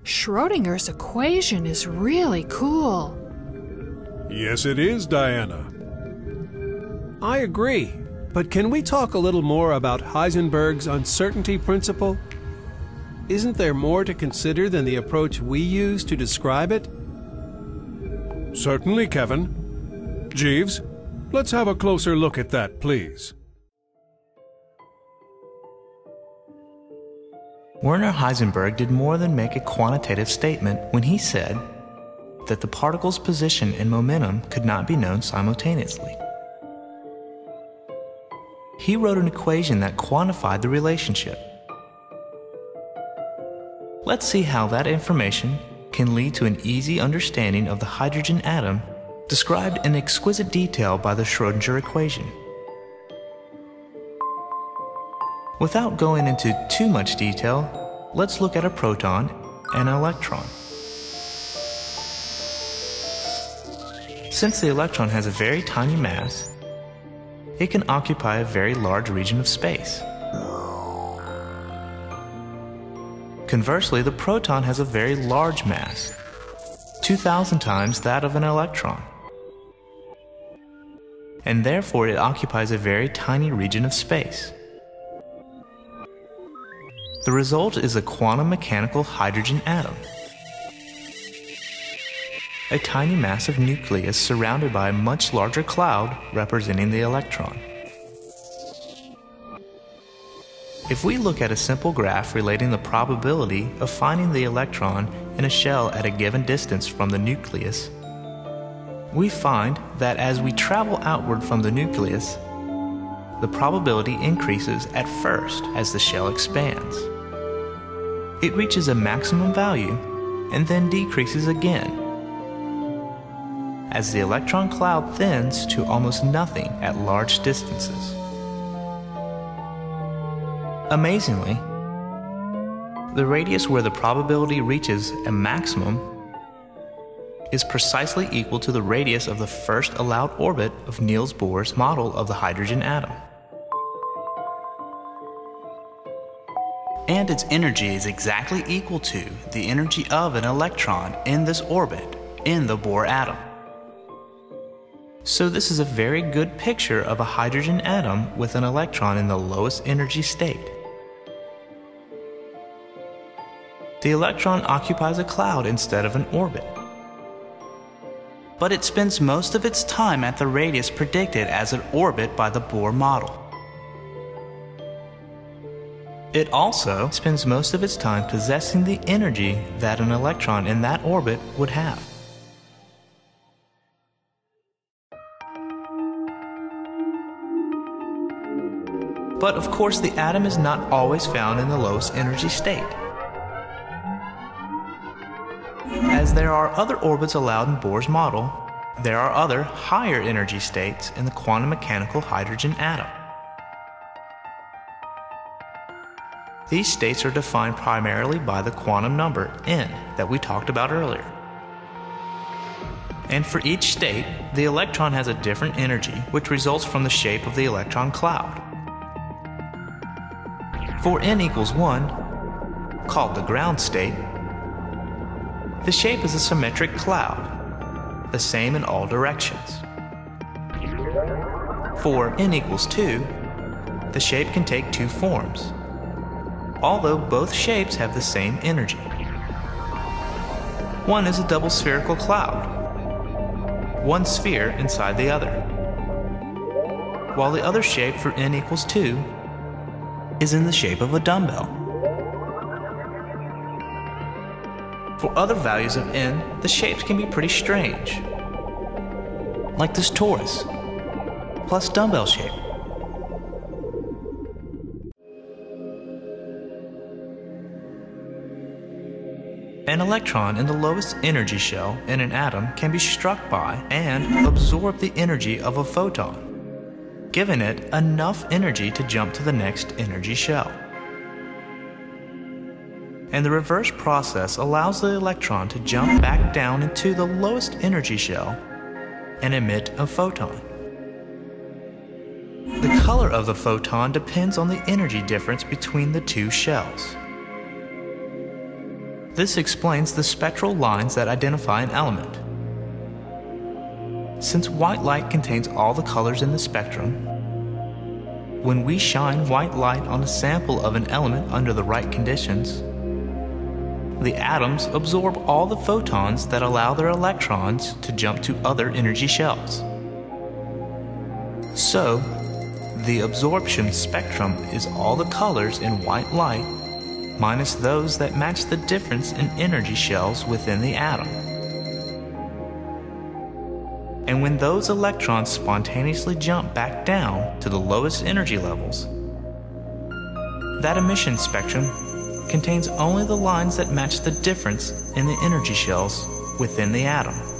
Schrodinger's equation is really cool. Yes, it is, Diana. I agree, but can we talk a little more about Heisenberg's uncertainty principle? Isn't there more to consider than the approach we use to describe it? Certainly, Kevin. Jeeves, let's have a closer look at that, please. Werner Heisenberg did more than make a quantitative statement when he said that the particle's position and momentum could not be known simultaneously. He wrote an equation that quantified the relationship. Let's see how that information can lead to an easy understanding of the hydrogen atom described in exquisite detail by the Schrödinger equation. Without going into too much detail, let's look at a proton and an electron. Since the electron has a very tiny mass, it can occupy a very large region of space. Conversely, the proton has a very large mass, 2,000 times that of an electron, and therefore it occupies a very tiny region of space. The result is a quantum mechanical hydrogen atom, a tiny massive nucleus surrounded by a much larger cloud representing the electron. If we look at a simple graph relating the probability of finding the electron in a shell at a given distance from the nucleus, we find that as we travel outward from the nucleus, the probability increases at first as the shell expands. It reaches a maximum value and then decreases again as the electron cloud thins to almost nothing at large distances. Amazingly, the radius where the probability reaches a maximum is precisely equal to the radius of the first allowed orbit of Niels Bohr's model of the hydrogen atom. And its energy is exactly equal to the energy of an electron in this orbit in the Bohr atom. So this is a very good picture of a hydrogen atom with an electron in the lowest energy state. The electron occupies a cloud instead of an orbit, but it spends most of its time at the radius predicted as an orbit by the Bohr model. It also spends most of its time possessing the energy that an electron in that orbit would have. But of course, the atom is not always found in the lowest energy state, as there are other orbits allowed in Bohr's model. There are other higher energy states in the quantum mechanical hydrogen atom. These states are defined primarily by the quantum number n that we talked about earlier. And for each state, the electron has a different energy, which results from the shape of the electron cloud. For n equals 1, called the ground state, the shape is a symmetric cloud, the same in all directions. For n equals 2, the shape can take two forms, although both shapes have the same energy. One is a double spherical cloud, one sphere inside the other, while the other shape for n equals 2 is in the shape of a dumbbell. For other values of n, the shapes can be pretty strange, like this torus plus dumbbell shape. An electron in the lowest energy shell in an atom can be struck by and absorb the energy of a photon, giving it enough energy to jump to the next energy shell. And the reverse process allows the electron to jump back down into the lowest energy shell and emit a photon. The color of the photon depends on the energy difference between the two shells. This explains the spectral lines that identify an element. Since white light contains all the colors in the spectrum, when we shine white light on a sample of an element under the right conditions, the atoms absorb all the photons that allow their electrons to jump to other energy shells. So, the absorption spectrum is all the colors in white light minus those that match the difference in energy shells within the atom. And when those electrons spontaneously jump back down to the lowest energy levels, that emission spectrum contains only the lines that match the difference in the energy shells within the atom.